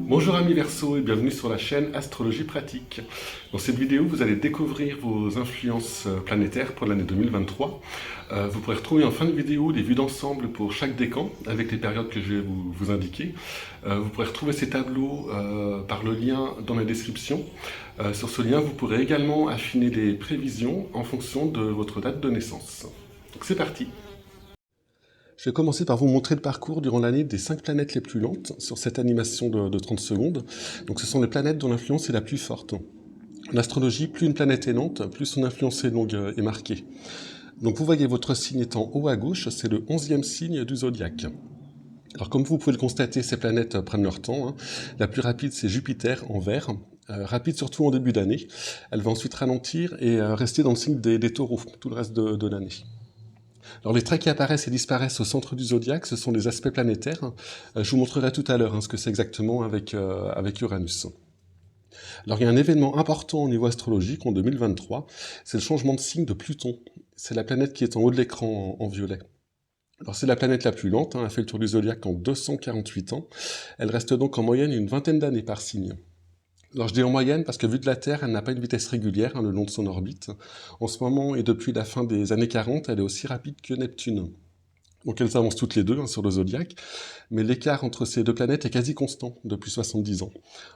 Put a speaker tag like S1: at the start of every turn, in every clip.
S1: Bonjour amis Verseau et bienvenue sur la chaîne Astrologie Pratique. Dans cette vidéo, vous allez découvrir vos influences planétaires pour l'année 2023. Vous pourrez retrouver en fin de vidéo des vues d'ensemble pour chaque décan avec les périodes que je vais vous indiquer. Vous pourrez retrouver ces tableaux par le lien dans la description. Sur ce lien, vous pourrez également affiner les prévisions en fonction de votre date de naissance. Donc c'est parti! Je vais commencer par vous montrer le parcours durant l'année des 5 planètes les plus lentes sur cette animation de 30 secondes. Donc ce sont les planètes dont l'influence est la plus forte. En astrologie, plus une planète est lente, plus son influence est longue et marquée. Donc vous voyez votre signe étant haut à gauche, c'est le 11e signe du zodiaque. Alors comme vous pouvez le constater, ces planètes prennent leur temps. La plus rapide c'est Jupiter en vert, rapide surtout en début d'année. Elle va ensuite ralentir et rester dans le signe des taureaux tout le reste de l'année. Alors les traits qui apparaissent et disparaissent au centre du zodiaque, ce sont les aspects planétaires. Je vous montrerai tout à l'heure ce que c'est exactement avec Uranus. Alors il y a un événement important au niveau astrologique en 2023, c'est le changement de signe de Pluton. C'est la planète qui est en haut de l'écran en violet. Alors c'est la planète la plus lente, elle fait le tour du zodiaque en 248 ans. Elle reste donc en moyenne une vingtaine d'années par signe. Alors je dis en moyenne parce que vu de la Terre, elle n'a pas une vitesse régulière le long de son orbite. En ce moment et depuis la fin des années 40, elle est aussi rapide que Neptune. Donc elles avancent toutes les deux sur le zodiaque, mais l'écart entre ces deux planètes est quasi constant depuis 70 ans.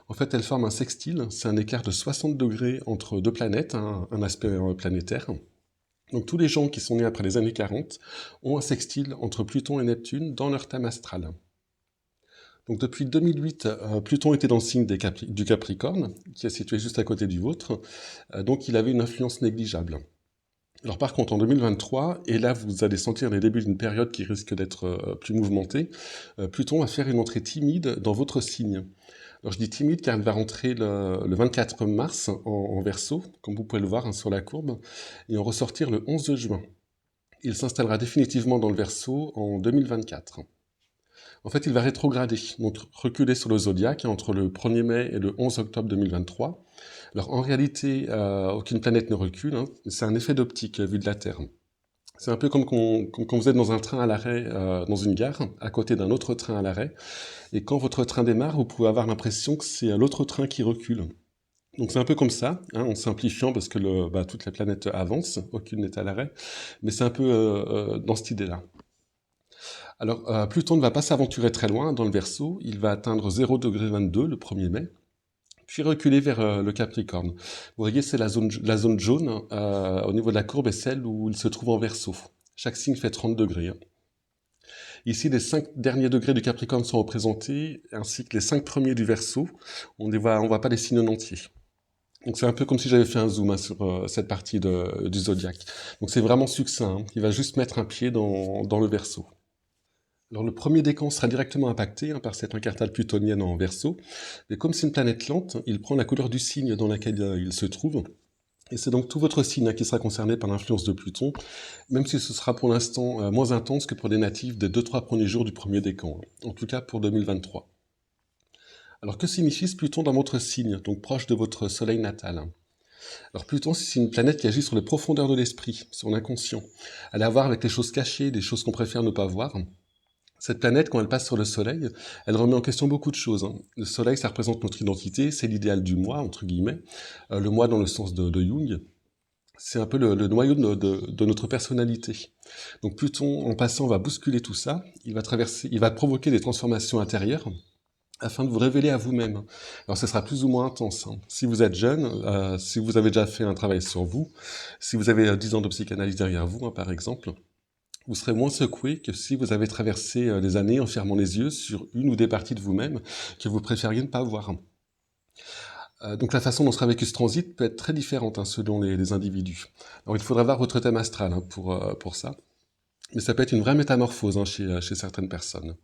S1: En fait, elles forment un sextile, c'est un écart de 60 degrés entre deux planètes, un aspect planétaire. Donc tous les gens qui sont nés après les années 40 ont un sextile entre Pluton et Neptune dans leur thème astral. Donc depuis 2008, Pluton était dans le signe du Capricorne, qui est situé juste à côté du vôtre, donc il avait une influence négligeable. Alors par contre, en 2023, et là vous allez sentir les débuts d'une période qui risque d'être plus mouvementée, Pluton va faire une entrée timide dans votre signe. Alors je dis timide car elle va rentrer le 24 mars en Verseau, comme vous pouvez le voir sur la courbe, et en ressortir le 11 juin. Il s'installera définitivement dans le Verseau en 2024. En fait, il va rétrograder, donc reculer sur le zodiaque entre le 1er mai et le 11 octobre 2023. Alors en réalité, aucune planète ne recule, c'est un effet d'optique vu de la Terre. C'est un peu comme quand vous êtes dans un train à l'arrêt, dans une gare, à côté d'un autre train à l'arrêt, et quand votre train démarre, vous pouvez avoir l'impression que c'est l'autre train qui recule. Donc c'est un peu comme ça, en simplifiant, parce que toute la planète avance, aucune n'est à l'arrêt, mais c'est un peu dans cette idée-là. Alors, Pluton ne va pas s'aventurer très loin dans le Verseau, il va atteindre 0,22 le 1er mai, puis reculer vers le Capricorne. Vous voyez, c'est la zone jaune au niveau de la courbe est celle où il se trouve en Verseau. Chaque signe fait 30 degrés. Ici, les 5 derniers degrés du Capricorne sont représentés, ainsi que les 5 premiers du Verseau. On ne voit pas les signes en entier. Donc c'est un peu comme si j'avais fait un zoom sur cette partie du zodiaque. Donc c'est vraiment succinct, il va juste mettre un pied dans le Verseau. Alors le premier décan sera directement impacté par cette incartale plutonienne en Verseau, mais comme c'est une planète lente, il prend la couleur du signe dans lequel il se trouve, et c'est donc tout votre signe qui sera concerné par l'influence de Pluton, même si ce sera pour l'instant moins intense que pour les natifs des 2-3 premiers jours du premier décan, en tout cas pour 2023. Alors que signifie ce Pluton dans votre signe, donc proche de votre soleil natal? Alors Pluton, c'est une planète qui agit sur les profondeurs de l'esprit, sur l'inconscient. Elle a à voir avec les choses cachées, des choses qu'on préfère ne pas voir. Cette planète, quand elle passe sur le Soleil, elle remet en question beaucoup de choses. Le Soleil, ça représente notre identité, c'est l'idéal du moi, entre guillemets. Le moi dans le sens de Jung. C'est un peu le noyau de notre personnalité. Donc Pluton, en passant, va bousculer tout ça. Il va provoquer des transformations intérieures afin de vous révéler à vous-même. Alors ce sera plus ou moins intense. Si vous êtes jeune, si vous avez déjà fait un travail sur vous, si vous avez 10 ans de psychanalyse derrière vous, par exemple, vous serez moins secoué que si vous avez traversé des années en fermant les yeux sur une ou des parties de vous-même que vous préfériez ne pas voir. Donc la façon dont sera vécu ce transit peut être très différente selon les individus. Alors il faudra voir votre thème astral pour ça. Mais ça peut être une vraie métamorphose chez certaines personnes.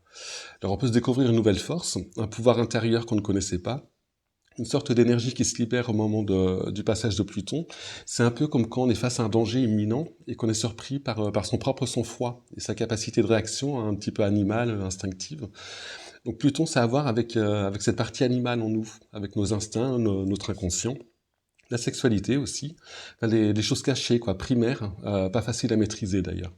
S1: Alors on peut se découvrir une nouvelle force, un pouvoir intérieur qu'on ne connaissait pas, une sorte d'énergie qui se libère au moment du passage de Pluton. C'est un peu comme quand on est face à un danger imminent et qu'on est surpris par son propre sang-froid et sa capacité de réaction un petit peu animale, instinctive. Donc Pluton, ça a à voir avec cette partie animale en nous, avec nos instincts, notre inconscient. La sexualité aussi, les choses cachées, primaires, pas faciles à maîtriser d'ailleurs.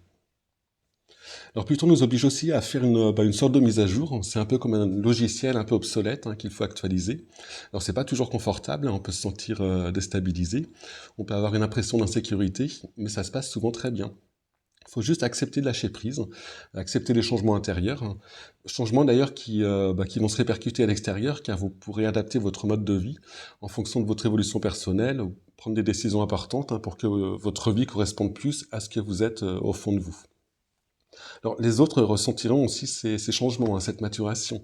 S1: Alors Pluton nous oblige aussi à faire une sorte de mise à jour. C'est un peu comme un logiciel un peu obsolète qu'il faut actualiser. Alors c'est pas toujours confortable, on peut se sentir déstabilisé, on peut avoir une impression d'insécurité, mais ça se passe souvent très bien. Il faut juste accepter de lâcher prise, accepter les changements intérieurs, changements d'ailleurs qui vont se répercuter à l'extérieur, car vous pourrez adapter votre mode de vie en fonction de votre évolution personnelle, ou prendre des décisions importantes pour que votre vie corresponde plus à ce que vous êtes au fond de vous. Alors, les autres ressentiront aussi ces changements, cette maturation.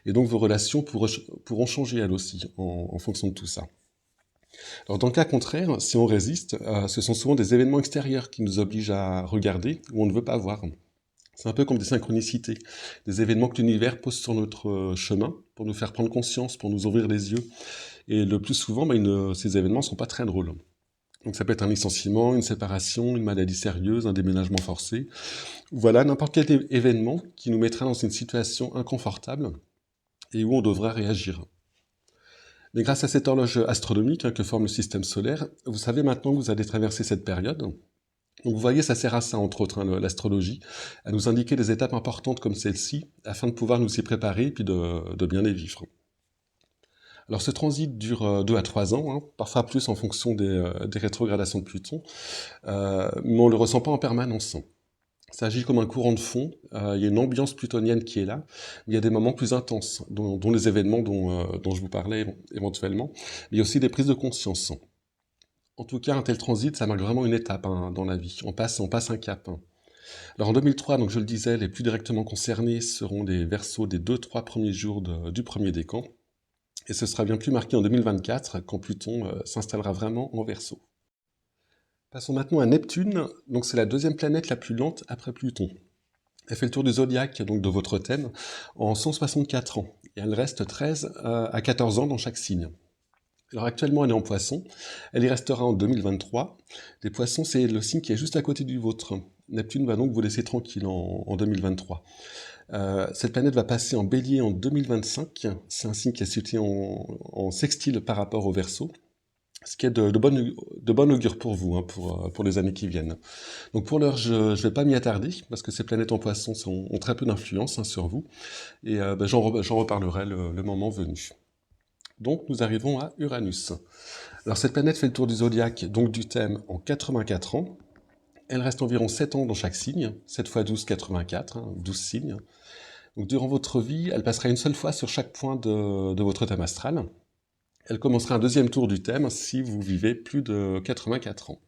S1: Et donc, vos relations pourront changer elles aussi, en fonction de tout ça. Alors, dans le cas contraire, si on résiste, ce sont souvent des événements extérieurs qui nous obligent à regarder où on ne veut pas voir. C'est un peu comme des synchronicités, des événements que l'univers pose sur notre chemin pour nous faire prendre conscience, pour nous ouvrir les yeux. Et le plus souvent, ces événements ne sont pas très drôles. Donc ça peut être un licenciement, une séparation, une maladie sérieuse, un déménagement forcé. Voilà, n'importe quel événement qui nous mettra dans une situation inconfortable et où on devra réagir. Mais grâce à cette horloge astronomique que forme le système solaire, vous savez maintenant que vous allez traverser cette période. Donc vous voyez, ça sert à ça, entre autres, l'astrologie, à nous indiquer des étapes importantes comme celle-ci, afin de pouvoir nous y préparer et puis de bien les vivre. Alors ce transit dure 2 à 3 ans, parfois plus en fonction des rétrogradations de Pluton, mais on ne le ressent pas en permanence. Ça agit comme un courant de fond, il y a une ambiance plutonienne qui est là, mais il y a des moments plus intenses, dont les événements dont je vous parlais éventuellement, mais il y a aussi des prises de conscience. En tout cas, un tel transit, ça marque vraiment une étape dans la vie, on passe un cap. Alors en 2003, donc je le disais, les plus directement concernés seront les Verseaux des 2-3 premiers jours du premier décan, et ce sera bien plus marqué en 2024, quand Pluton s'installera vraiment en Verseau. Passons maintenant à Neptune, donc c'est la deuxième planète la plus lente après Pluton. Elle fait le tour du zodiaque, donc de votre thème, en 164 ans, et elle reste 13 à 14 ans dans chaque signe. Alors actuellement elle est en Poisson, elle y restera en 2023. Les Poissons, c'est le signe qui est juste à côté du vôtre. Neptune va donc vous laisser tranquille en 2023. Cette planète va passer en Bélier en 2025, c'est un signe qui est situé en sextile par rapport au Verseau, ce qui est de bon augure pour vous, pour les années qui viennent. Donc pour l'heure, je ne vais pas m'y attarder, parce que ces planètes en Poisson ont très peu d'influence sur vous, et j'en reparlerai le moment venu. Donc nous arrivons à Uranus. Alors cette planète fait le tour du zodiaque, donc du thème, en 84 ans. Elle reste environ 7 ans dans chaque signe, 7 x 12, 84, 12 signes. Donc durant votre vie, elle passera une seule fois sur chaque point de votre thème astral. Elle commencera un deuxième tour du thème si vous vivez plus de 84 ans.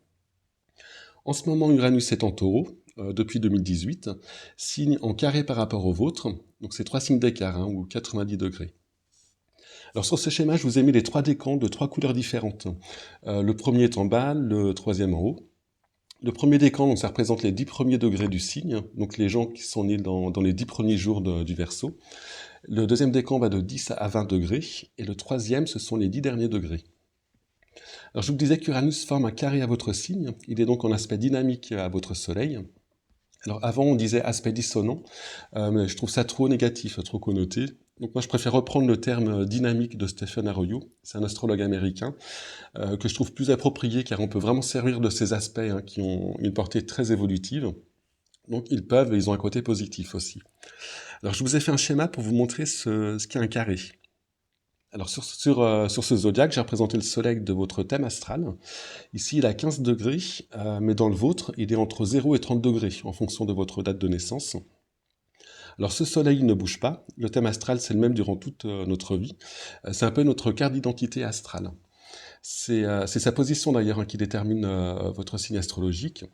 S1: En ce moment, Uranus est en Taureau, depuis 2018, signe en carré par rapport au vôtre, donc c'est 3 signes d'écart, ou 90 degrés. Alors sur ce schéma, je vous ai mis les 3 décans de 3 couleurs différentes. Le premier est en bas, le troisième en haut. Le premier décan, donc ça représente les 10 premiers degrés du signe, donc les gens qui sont nés dans les 10 premiers jours du Verseau. Le deuxième décan va de 10 à 20 degrés, et le troisième, ce sont les 10 derniers degrés. Alors je vous disais qu'Uranus forme un carré à votre signe, il est donc en aspect dynamique à votre soleil. Alors avant on disait aspect dissonant, mais je trouve ça trop négatif, trop connoté. Donc moi je préfère reprendre le terme dynamique de Stephen Arroyo, c'est un astrologue américain, que je trouve plus approprié car on peut vraiment servir de ces aspects qui ont une portée très évolutive. Donc ils ont un côté positif aussi. Alors je vous ai fait un schéma pour vous montrer ce qu'est un carré. Alors sur ce zodiaque, j'ai représenté le soleil de votre thème astral. Ici, il est à 15 degrés, mais dans le vôtre, il est entre 0 et 30 degrés, en fonction de votre date de naissance. Alors ce soleil ne bouge pas, le thème astral c'est le même durant toute notre vie. C'est un peu notre carte d'identité astrale. C'est sa position d'ailleurs qui détermine votre signe astrologique.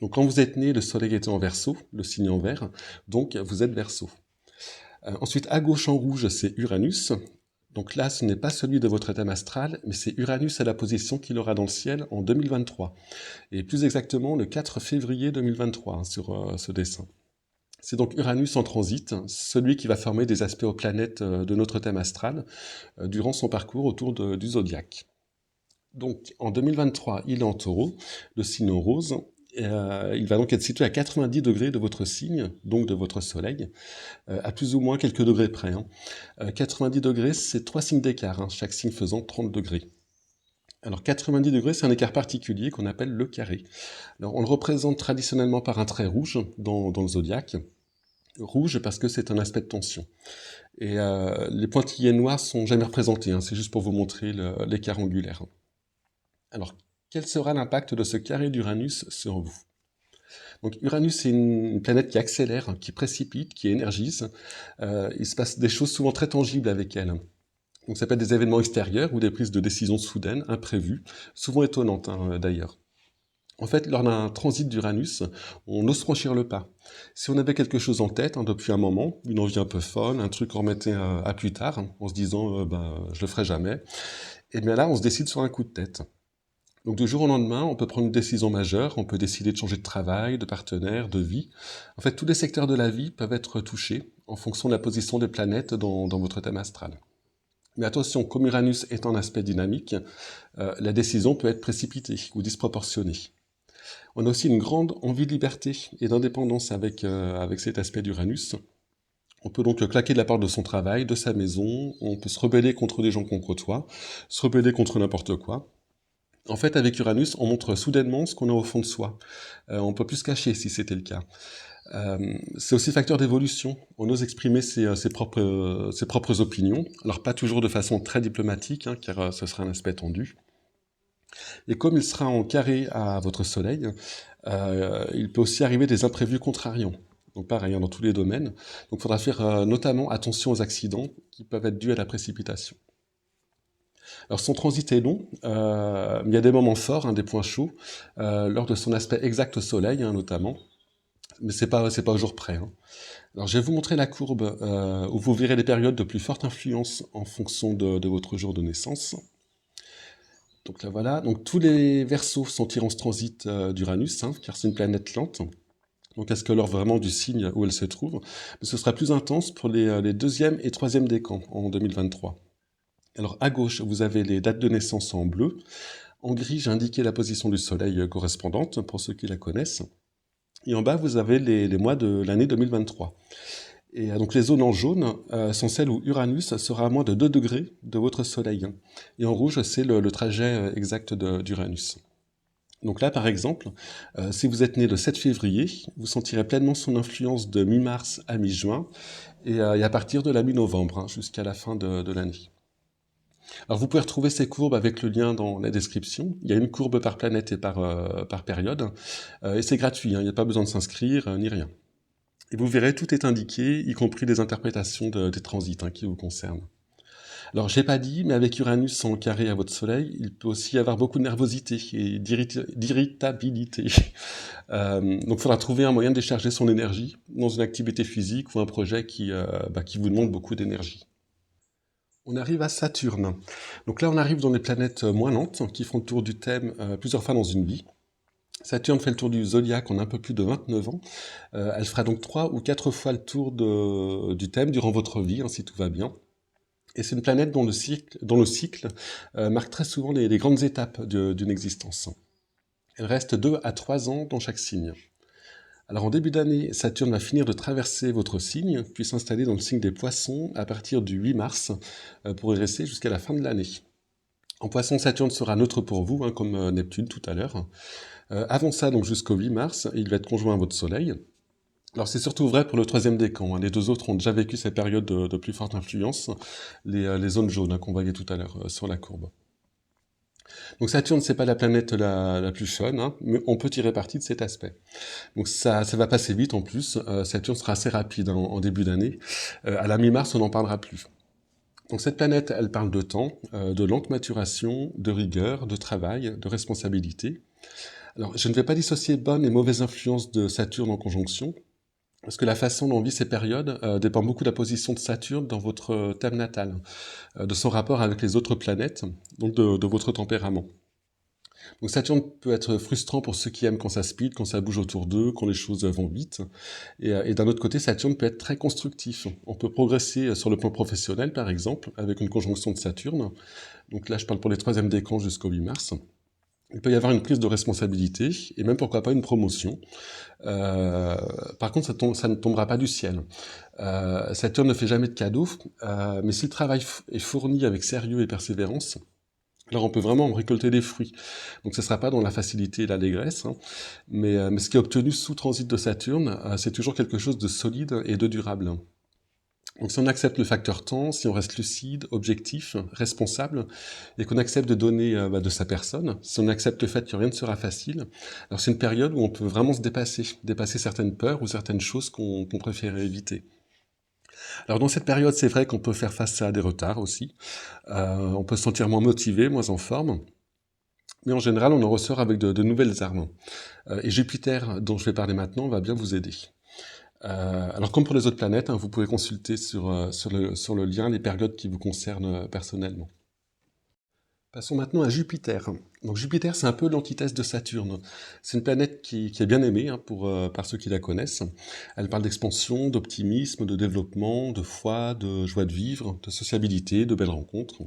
S1: Donc quand vous êtes né, le soleil était en Verseau, le signe en vert, donc vous êtes Verseau. Ensuite, à gauche en rouge, c'est Uranus. Donc là, ce n'est pas celui de votre thème astral, mais c'est Uranus à la position qu'il aura dans le ciel en 2023. Et plus exactement, le 4 février 2023, sur ce dessin. C'est donc Uranus en transit, celui qui va former des aspects aux planètes de notre thème astral durant son parcours autour du zodiaque. Donc en 2023, il est en Taureau, le signe rose. Il va donc être situé à 90 degrés de votre signe, donc de votre soleil, à plus ou moins quelques degrés près. 90 degrés, c'est 3 signes d'écart, chaque signe faisant 30 degrés. Alors 90 degrés, c'est un écart particulier qu'on appelle le carré. Alors on le représente traditionnellement par un trait rouge dans le zodiaque. Rouge parce que c'est un aspect de tension. Et les pointillés noirs sont jamais représentés, hein, c'est juste pour vous montrer l'écart angulaire. Alors, quel sera l'impact de ce carré d'Uranus sur vous? Donc Uranus, c'est une planète qui accélère, qui précipite, qui énergise. Il se passe des choses souvent très tangibles avec elle. Donc ça peut être des événements extérieurs ou des prises de décisions soudaines, imprévues, souvent étonnantes d'ailleurs. En fait, lors d'un transit d'Uranus, on ose franchir le pas. Si on avait quelque chose en tête depuis un moment, une envie un peu folle, un truc qu'on remettait à plus tard, en se disant je le ferai jamais, et bien là, on se décide sur un coup de tête. Donc du jour au lendemain, on peut prendre une décision majeure, on peut décider de changer de travail, de partenaire, de vie. En fait, tous les secteurs de la vie peuvent être touchés en fonction de la position des planètes dans votre thème astral. Mais attention, comme Uranus est en aspect dynamique, la décision peut être précipitée ou disproportionnée. On a aussi une grande envie de liberté et d'indépendance avec cet aspect d'Uranus. On peut donc claquer de la porte de son travail, de sa maison, on peut se rebeller contre des gens qu'on côtoie, se rebeller contre n'importe quoi. En fait, avec Uranus, on montre soudainement ce qu'on a au fond de soi. On peut plus se cacher si c'était le cas. C'est aussi facteur d'évolution. On ose exprimer ses propres opinions. Alors pas toujours de façon très diplomatique, car ce serait un aspect tendu. Et comme il sera en carré à votre soleil, il peut aussi arriver des imprévus contrariants. Donc pareil, dans tous les domaines. Donc il faudra faire notamment attention aux accidents qui peuvent être dus à la précipitation. Alors son transit est long, mais il y a des moments forts, des points chauds, lors de son aspect exact au soleil notamment, mais c'est pas au jour près. Alors je vais vous montrer la courbe où vous verrez les périodes de plus forte influence en fonction de votre jour de naissance. Donc là voilà, donc tous les Verseaux sont tirés en ce transit d'Uranus, car c'est une planète lente. Donc est-ce que l'heure vraiment du signe où elle se trouve? Mais ce sera plus intense pour les deuxième et troisième décans en 2023. Alors à gauche, vous avez les dates de naissance en bleu. En gris, j'ai indiqué la position du soleil correspondante, pour ceux qui la connaissent. Et en bas, vous avez les mois de l'année 2023. Et donc les zones en jaune sont celles où Uranus sera à moins de 2 degrés de votre soleil. Et en rouge, c'est le trajet exact d'Uranus. Donc là, par exemple, si vous êtes né le 7 février, vous sentirez pleinement son influence de mi-mars à mi-juin, et à partir de la mi-novembre, jusqu'à la fin de l'année. Alors vous pouvez retrouver ces courbes avec le lien dans la description. Il y a une courbe par planète et par période, et c'est gratuit, il n'y a pas besoin de s'inscrire, ni rien. Et vous verrez, tout est indiqué, y compris les interprétations des transits qui vous concernent. Alors, j'ai pas dit, mais avec Uranus en carré à votre soleil, il peut aussi y avoir beaucoup de nervosité et d'irritabilité. Donc, il faudra trouver un moyen de décharger son énergie dans une activité physique ou un projet qui vous demande beaucoup d'énergie. On arrive à Saturne. Donc là, on arrive dans les planètes moins lentes, qui font le tour du thème plusieurs fois dans une vie. Saturne fait le tour du zodiaque en un peu plus de 29 ans. Elle fera donc 3 ou 4 fois le tour du thème durant votre vie, si tout va bien. Et c'est une planète dont le cycle marque très souvent les grandes étapes d'une existence. Elle reste 2 à 3 ans dans chaque signe. Alors en début d'année, Saturne va finir de traverser votre signe, puis s'installer dans le signe des Poissons à partir du 8 mars, pour y rester jusqu'à la fin de l'année. En Poissons, Saturne sera neutre pour vous, comme Neptune tout à l'heure. Avant ça, donc jusqu'au 8 mars, il va être conjoint à votre Soleil. Alors c'est surtout vrai pour le troisième décan. Les deux autres ont déjà vécu ces périodes de plus forte influence, les zones jaunes qu'on voyait tout à l'heure sur la courbe. Donc Saturne, c'est pas la planète la plus fun, mais on peut tirer parti de cet aspect. Donc ça va passer vite en plus. Saturne sera assez rapide en début d'année. À la mi-mars, on n'en parlera plus. Donc cette planète, elle parle de temps, de lente maturation, de rigueur, de travail, de responsabilité. Alors je ne vais pas dissocier bonnes et mauvaises influences de Saturne en conjonction, parce que la façon dont on vit ces périodes dépend beaucoup de la position de Saturne dans votre thème natal, de son rapport avec les autres planètes, donc de votre tempérament. Donc Saturne peut être frustrant pour ceux qui aiment quand ça speed, quand ça bouge autour d'eux, quand les choses vont vite. Et d'un autre côté, Saturne peut être très constructif. On peut progresser sur le plan professionnel, par exemple, avec une conjonction de Saturne. Donc là, je parle pour les troisièmes décans jusqu'au 8 mars. Il peut y avoir une prise de responsabilité, et même pourquoi pas une promotion. Par contre, ça ne tombera pas du ciel. Saturne ne fait jamais de cadeaux, mais si le travail est fourni avec sérieux et persévérance, Alors on peut vraiment récolter des fruits. Donc ce ne sera pas dans la facilité et l'allégresse, hein, mais ce qui est obtenu sous transit de Saturne, c'est toujours quelque chose de solide et de durable. Donc si on accepte le facteur temps, si on reste lucide, objectif, responsable, et qu'on accepte de donner de sa personne, si on accepte le fait que rien ne sera facile, alors c'est une période où on peut vraiment se dépasser certaines peurs ou certaines choses qu'on préférait éviter. Alors dans cette période, c'est vrai qu'on peut faire face à des retards aussi, on peut se sentir moins motivé, moins en forme, mais en général, on en ressort avec de nouvelles armes. Et Jupiter, dont je vais parler maintenant, va bien vous aider. Alors comme pour les autres planètes, hein, vous pouvez consulter sur le lien les périodes qui vous concernent personnellement. Passons maintenant à Jupiter. Donc Jupiter, c'est un peu l'antithèse de Saturne. C'est une planète qui est bien aimée hein, par ceux qui la connaissent. Elle parle d'expansion, d'optimisme, de développement, de foi, de joie de vivre, de sociabilité, de belles rencontres.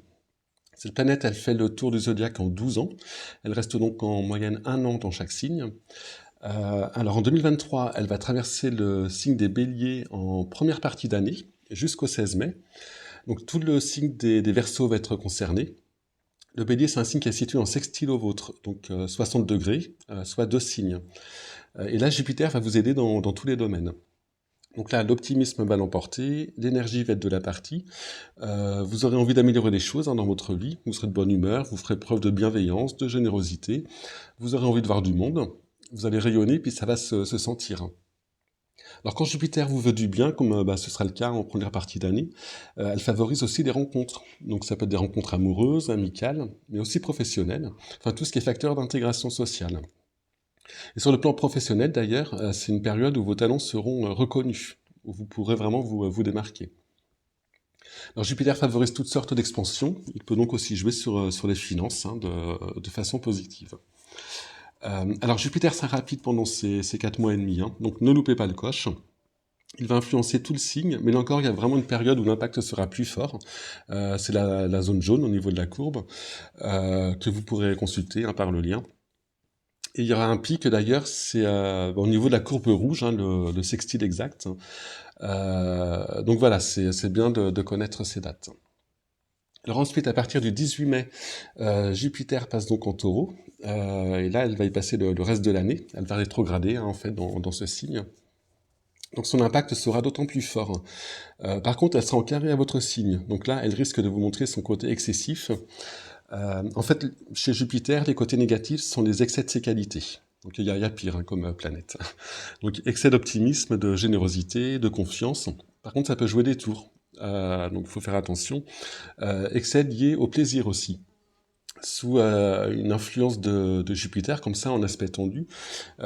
S1: Cette planète, elle fait le tour du zodiaque en 12 ans. Elle reste donc en moyenne 1 an dans chaque signe. Alors en 2023, elle va traverser le signe des Béliers en première partie d'année, jusqu'au 16 mai. Donc tout le signe des Verseaux va être concerné. Le Bélier, c'est un signe qui est situé en sextile au vôtre, donc 60 degrés, soit 2 signes. Et là, Jupiter va vous aider dans tous les domaines. Donc là, l'optimisme va l'emporter, l'énergie va être de la partie, vous aurez envie d'améliorer les choses hein, dans votre vie, vous serez de bonne humeur, vous ferez preuve de bienveillance, de générosité, vous aurez envie de voir du monde, vous allez rayonner, puis ça va se sentir. Alors quand Jupiter vous veut du bien, comme ce sera le cas en première partie d'année, elle favorise aussi les rencontres. Donc ça peut être des rencontres amoureuses, amicales, mais aussi professionnelles, enfin tout ce qui est facteur d'intégration sociale. Et sur le plan professionnel d'ailleurs, c'est une période où vos talents seront reconnus, où vous pourrez vraiment vous démarquer. Alors Jupiter favorise toutes sortes d'expansions, il peut donc aussi jouer sur les finances hein, de façon positive. Alors Jupiter sera rapide pendant ces 4 mois et demi, hein, donc ne loupez pas le coche. Il va influencer tout le signe, mais là encore, il y a vraiment une période où l'impact sera plus fort. C'est la zone jaune au niveau de la courbe, que vous pourrez consulter hein, par le lien. Et il y aura un pic d'ailleurs, c'est au niveau de la courbe rouge, hein, le sextile exact. Donc voilà, c'est bien de connaître ces dates. Alors ensuite, à partir du 18 mai, Jupiter passe donc en Taureau, et là, elle va y passer le reste de l'année. Elle va rétrograder hein, en fait dans ce signe. Donc son impact sera d'autant plus fort. Par contre, elle sera en carré à votre signe. Donc là, elle risque de vous montrer son côté excessif. En fait, chez Jupiter, les côtés négatifs sont les excès de ses qualités. Donc il y a pire hein, comme planète. Donc excès d'optimisme, de générosité, de confiance. Par contre, ça peut jouer des tours. Donc il faut faire attention. Excès lié au plaisir aussi. Sous une influence de Jupiter, comme ça en aspect tendu,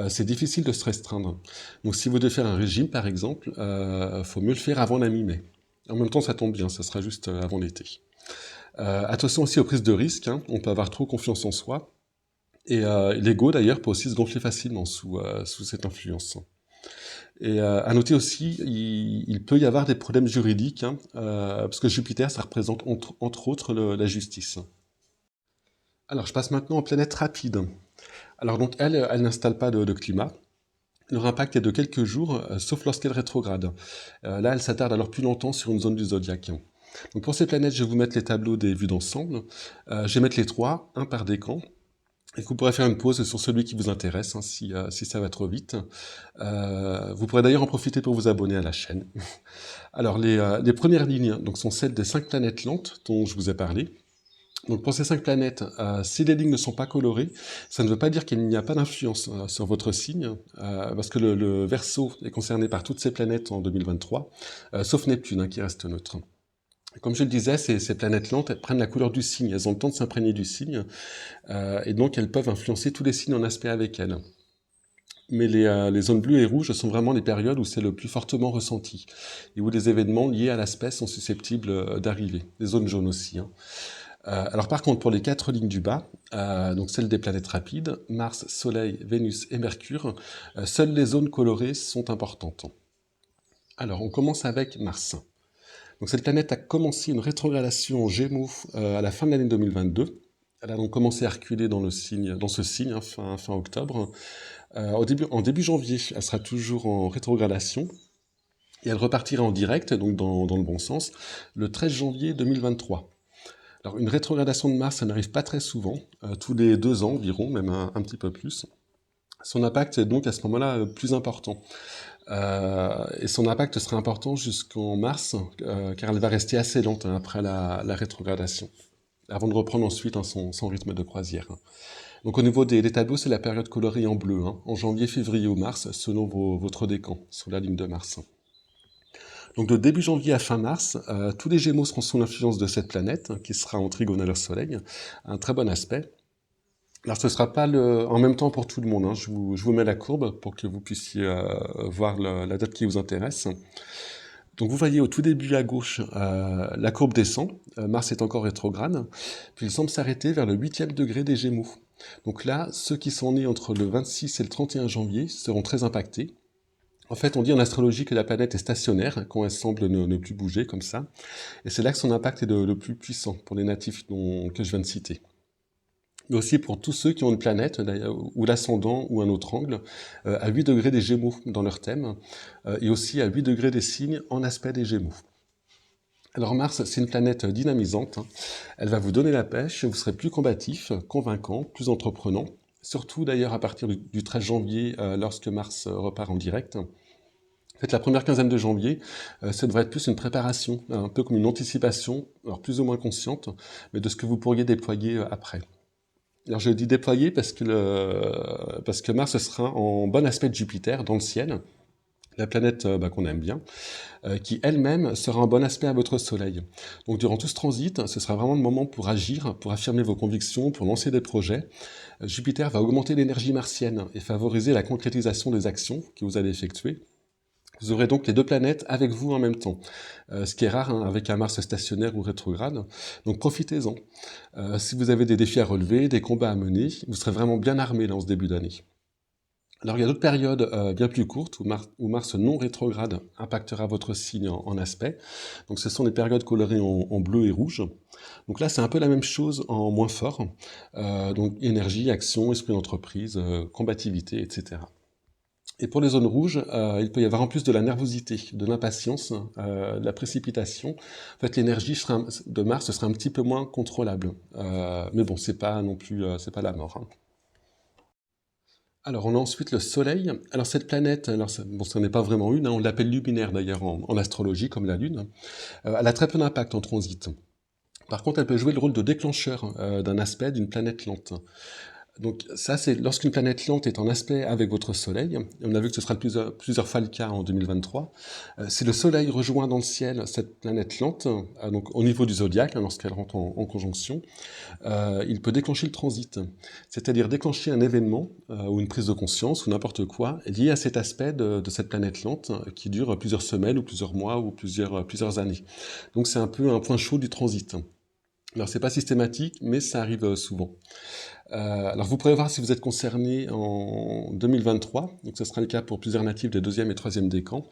S1: c'est difficile de se restreindre. Donc si vous devez faire un régime par exemple, faut mieux le faire avant la mi-mai. En même temps ça tombe bien, ça sera juste avant l'été. Attention aussi aux prises de risques, hein. On peut avoir trop confiance en soi, et l'ego d'ailleurs peut aussi se gonfler facilement sous cette influence. Et à noter aussi, il peut y avoir des problèmes juridiques, hein, parce que Jupiter ça représente entre autres la justice. Alors, je passe maintenant aux planètes rapides. Alors, donc, elle n'installe pas de climat. Leur impact est de quelques jours, sauf lorsqu'elle rétrograde. Là, elle s'attarde alors plus longtemps sur une zone du zodiaque. Donc, pour ces planètes, je vais vous mettre les tableaux des vues d'ensemble. Je vais mettre les trois, un par décan. Et vous pourrez faire une pause sur celui qui vous intéresse, hein, si ça va trop vite. Vous pourrez d'ailleurs en profiter pour vous abonner à la chaîne. Alors, les premières lignes donc, sont celles des 5 planètes lentes dont je vous ai parlé. Donc pour ces 5 planètes, si les lignes ne sont pas colorées, ça ne veut pas dire qu'il n'y a pas d'influence sur votre signe, parce que le Verseau est concerné par toutes ces planètes en 2023, sauf Neptune hein, qui reste neutre. Comme je le disais, ces planètes lentes, elles prennent la couleur du signe, elles ont le temps de s'imprégner du signe, et donc elles peuvent influencer tous les signes en aspect avec elles. Mais les zones bleues et rouges sont vraiment les périodes où c'est le plus fortement ressenti, et où des événements liés à l'aspect sont susceptibles d'arriver. Les zones jaunes aussi. Hein. Alors par contre, pour les 4 lignes du bas, donc celles des planètes rapides, Mars, Soleil, Vénus et Mercure, seules les zones colorées sont importantes. Alors on commence avec Mars. Donc cette planète a commencé une rétrogradation en Gémeaux à la fin de l'année 2022. Elle a donc commencé à reculer dans ce signe, hein, fin octobre. En début janvier, elle sera toujours en rétrogradation. Et elle repartira en direct, donc dans le bon sens, le 13 janvier 2023. Alors, une rétrogradation de Mars, ça n'arrive pas très souvent, tous les 2 ans environ, même un petit peu plus. Son impact est donc à ce moment-là plus important. Et son impact sera important jusqu'en mars, car elle va rester assez lente après la rétrogradation, avant de reprendre ensuite son rythme de croisière. Donc au niveau des tableaux, c'est la période colorée en bleu, en janvier, février ou mars, selon votre décan, sur la ligne de Mars. Donc de début janvier à fin mars, tous les Gémeaux seront sous l'influence de cette planète, qui sera en trigone à leur Soleil, un très bon aspect. Alors ce ne sera pas en même temps pour tout le monde, je vous mets la courbe pour que vous puissiez voir la date qui vous intéresse. Donc vous voyez au tout début à gauche, la courbe descend, Mars est encore rétrograde, puis il semble s'arrêter vers le 8e degré des Gémeaux. Donc là, ceux qui sont nés entre le 26 et le 31 janvier seront très impactés. En fait, on dit en astrologie que la planète est stationnaire, quand elle semble ne plus bouger comme ça, et c'est là que son impact est le plus puissant pour les natifs que je viens de citer. Mais aussi pour tous ceux qui ont une planète, ou l'ascendant, ou un autre angle, à 8 degrés des Gémeaux dans leur thème, et aussi à 8 degrés des signes en aspect des Gémeaux. Alors Mars, c'est une planète dynamisante, elle va vous donner la pêche, vous serez plus combatif, convaincant, plus entreprenant, surtout d'ailleurs à partir du 13 janvier, lorsque Mars repart en direct. En fait, la première quinzaine de janvier, ça devrait être plus une préparation, un peu comme une anticipation, alors plus ou moins consciente, mais de ce que vous pourriez déployer après. Alors je dis déployer parce que Mars sera en bon aspect de Jupiter dans le ciel, la planète qu'on aime bien, qui elle-même sera en bon aspect à votre Soleil. Donc durant tout ce transit, ce sera vraiment le moment pour agir, pour affirmer vos convictions, pour lancer des projets. Jupiter va augmenter l'énergie martienne et favoriser la concrétisation des actions que vous allez effectuer. Vous aurez donc les 2 planètes avec vous en même temps, ce qui est rare avec un Mars stationnaire ou rétrograde, donc profitez-en. Si vous avez des défis à relever, des combats à mener, vous serez vraiment bien armé dans ce début d'année. Alors il y a d'autres périodes bien plus courtes où Mars non rétrograde impactera votre signe en aspect, donc ce sont des périodes colorées en bleu et rouge. Donc là c'est un peu la même chose en moins fort, donc énergie, action, esprit d'entreprise, combativité, etc. Et pour les zones rouges, il peut y avoir en plus de la nervosité, de l'impatience, de la précipitation. En fait, l'énergie de Mars sera un petit peu moins contrôlable. Mais bon, c'est pas non plus, c'est pas la mort. Alors, on a ensuite le Soleil. Alors, cette planète, ce n'est pas vraiment une, on l'appelle luminaire d'ailleurs en astrologie, comme la Lune. Elle a très peu d'impact en transit. Par contre, elle peut jouer le rôle de déclencheur d'un aspect d'une planète lente. Donc ça, c'est lorsqu'une planète lente est en aspect avec votre Soleil, et on a vu que ce sera plusieurs fois le cas en 2023, si le Soleil rejoint dans le ciel cette planète lente, donc au niveau du zodiaque, lorsqu'elle rentre en conjonction, il peut déclencher le transit, c'est-à-dire déclencher un événement ou une prise de conscience ou n'importe quoi lié à cet aspect de cette planète lente qui dure plusieurs semaines ou plusieurs mois ou plusieurs années. Donc c'est un peu un point chaud du transit. Alors c'est pas systématique, mais ça arrive souvent. Alors vous pourrez voir si vous êtes concerné en 2023, donc ce sera le cas pour plusieurs natifs des 2e et 3e décans,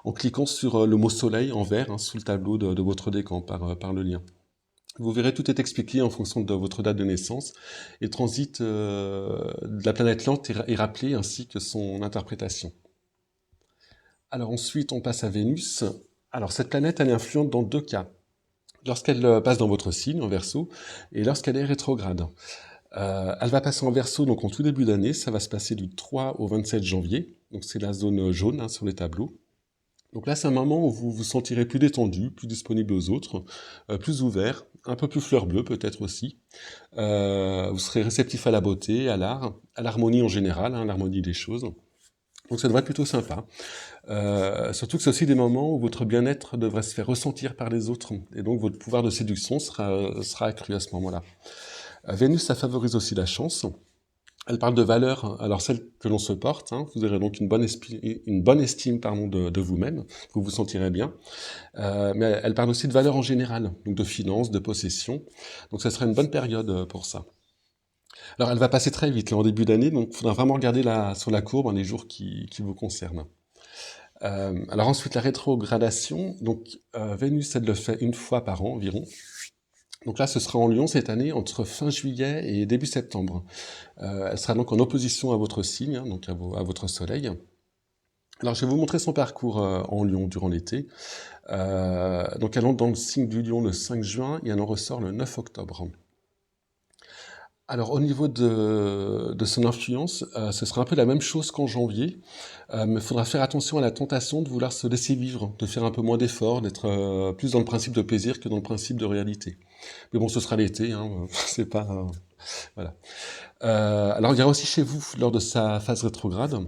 S1: en cliquant sur le mot soleil en vert sous le tableau de votre décan par le lien. Vous verrez, tout est expliqué en fonction de votre date de naissance, et le transit de la planète lente est rappelé ainsi que son interprétation. Alors ensuite on passe à Vénus. Alors cette planète elle est influente dans 2 cas, lorsqu'elle passe dans votre signe en Verseau et lorsqu'elle est rétrograde. Elle va passer en Verseau donc en tout début d'année, ça va se passer du 3 au 27 janvier, donc c'est la zone jaune sur les tableaux. Donc là c'est un moment où vous vous sentirez plus détendu, plus disponible aux autres, plus ouvert, un peu plus fleur bleue peut-être aussi. Vous serez réceptif à la beauté, à l'art, à l'harmonie en général, l'harmonie des choses. Donc ça devrait être plutôt sympa. Surtout que c'est aussi des moments où votre bien-être devrait se faire ressentir par les autres, et donc votre pouvoir de séduction sera accru à ce moment-là. Vénus, ça favorise aussi la chance. Elle parle de valeurs, alors celles que l'on se porte, vous aurez donc une bonne estime de vous-même, vous vous sentirez bien, mais elle parle aussi de valeurs en général, donc de finances, de possession, donc ça sera une bonne période pour ça. Alors elle va passer très vite là, en début d'année, donc il faudra vraiment regarder sur la courbe les jours qui vous concernent. Alors ensuite la rétrogradation, donc Vénus elle le fait une fois par an environ. Donc là, ce sera en Lion cette année, entre fin juillet et début septembre. Elle sera donc en opposition à votre signe, donc à votre Soleil. Alors, je vais vous montrer son parcours en Lion durant l'été. Donc, elle entre dans le signe du Lion le 5 juin et elle en ressort le 9 octobre. Alors, au niveau de son influence, ce sera un peu la même chose qu'en janvier, mais il faudra faire attention à la tentation de vouloir se laisser vivre, de faire un peu moins d'efforts, d'être plus dans le principe de plaisir que dans le principe de réalité. Mais bon, ce sera l'été, hein, c'est pas... voilà. Alors, il y aura aussi chez vous, lors de sa phase rétrograde,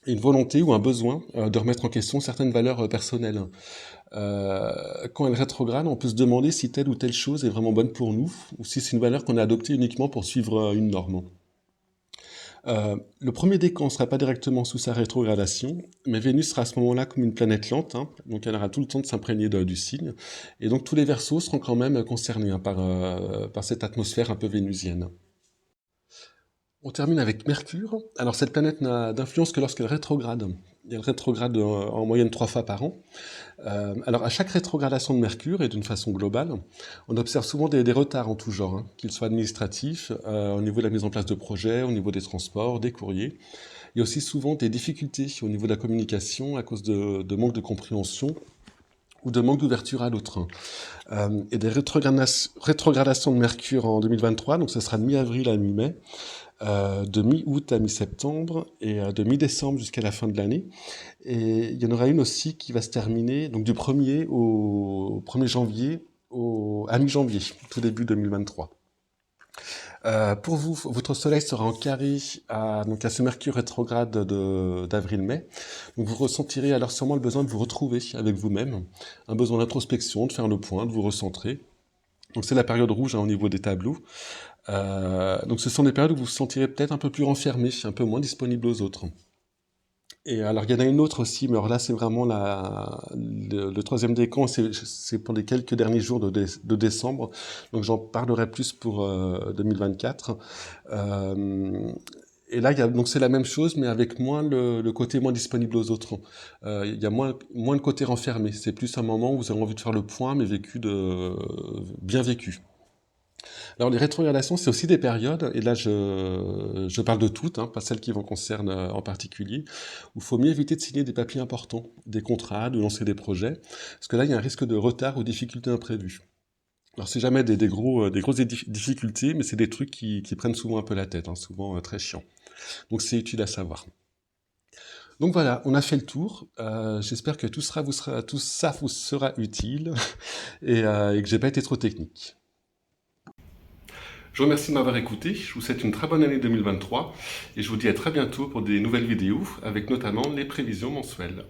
S1: une volonté ou un besoin de remettre en question certaines valeurs personnelles. Quand elle rétrograde, on peut se demander si telle ou telle chose est vraiment bonne pour nous, ou si c'est une valeur qu'on a adoptée uniquement pour suivre une norme. Le premier décan ne sera pas directement sous sa rétrogradation, mais Vénus sera à ce moment-là comme une planète lente, hein, donc elle aura tout le temps de s'imprégner du signe, et donc tous les Verseaux seront quand même concernés hein, par cette atmosphère un peu vénusienne. On termine avec Mercure. Alors cette planète n'a d'influence que lorsqu'elle rétrograde. Elle rétrograde en moyenne 3 fois par an. Alors à chaque rétrogradation de Mercure, et d'une façon globale, on observe souvent des retards en tout genre, hein, qu'ils soient administratifs, au niveau de la mise en place de projets, au niveau des transports, des courriers. Il y a aussi souvent des difficultés au niveau de la communication à cause de manque de compréhension ou de manque d'ouverture à l'autre. Et des rétrogradations de Mercure en 2023, donc ce sera de mi-avril à mi-mai, de mi-août à mi-septembre et de mi-décembre jusqu'à la fin de l'année. Et il y en aura une aussi qui va se terminer donc du 1er au 1er janvier à mi-janvier, tout début 2023. Pour vous, votre soleil sera en carré donc à ce Mercure rétrograde d'avril-mai. Donc vous ressentirez alors sûrement le besoin de vous retrouver avec vous-même, un besoin d'introspection, de faire le point, de vous recentrer. Donc c'est la période rouge hein, au niveau des tableaux. Donc ce sont des périodes où vous vous sentirez peut-être un peu plus renfermé, un peu moins disponible aux autres. Et alors il y en a une autre aussi, mais alors là c'est vraiment le troisième décan, c'est pour les quelques derniers jours de décembre, donc j'en parlerai plus pour 2024. Et là, donc c'est la même chose, mais avec moins le côté moins disponible aux autres. Il y a moins le côté renfermé. C'est plus un moment où vous avez envie de faire le point, mais bien vécu. Alors les rétrogradations, c'est aussi des périodes, et là je parle de toutes, hein, pas celles qui vous concernent en particulier, où il faut mieux éviter de signer des papiers importants, des contrats, de lancer des projets, parce que là il y a un risque de retard ou difficultés imprévues. Alors c'est jamais des grosses difficultés, mais c'est des trucs qui prennent souvent un peu la tête, hein, souvent très chiant. Donc c'est utile à savoir. Donc voilà, on a fait le tour. J'espère que tout ça vous sera utile et que j'ai pas été trop technique. Je vous remercie de m'avoir écouté, je vous souhaite une très bonne année 2023 et je vous dis à très bientôt pour des nouvelles vidéos avec notamment les prévisions mensuelles.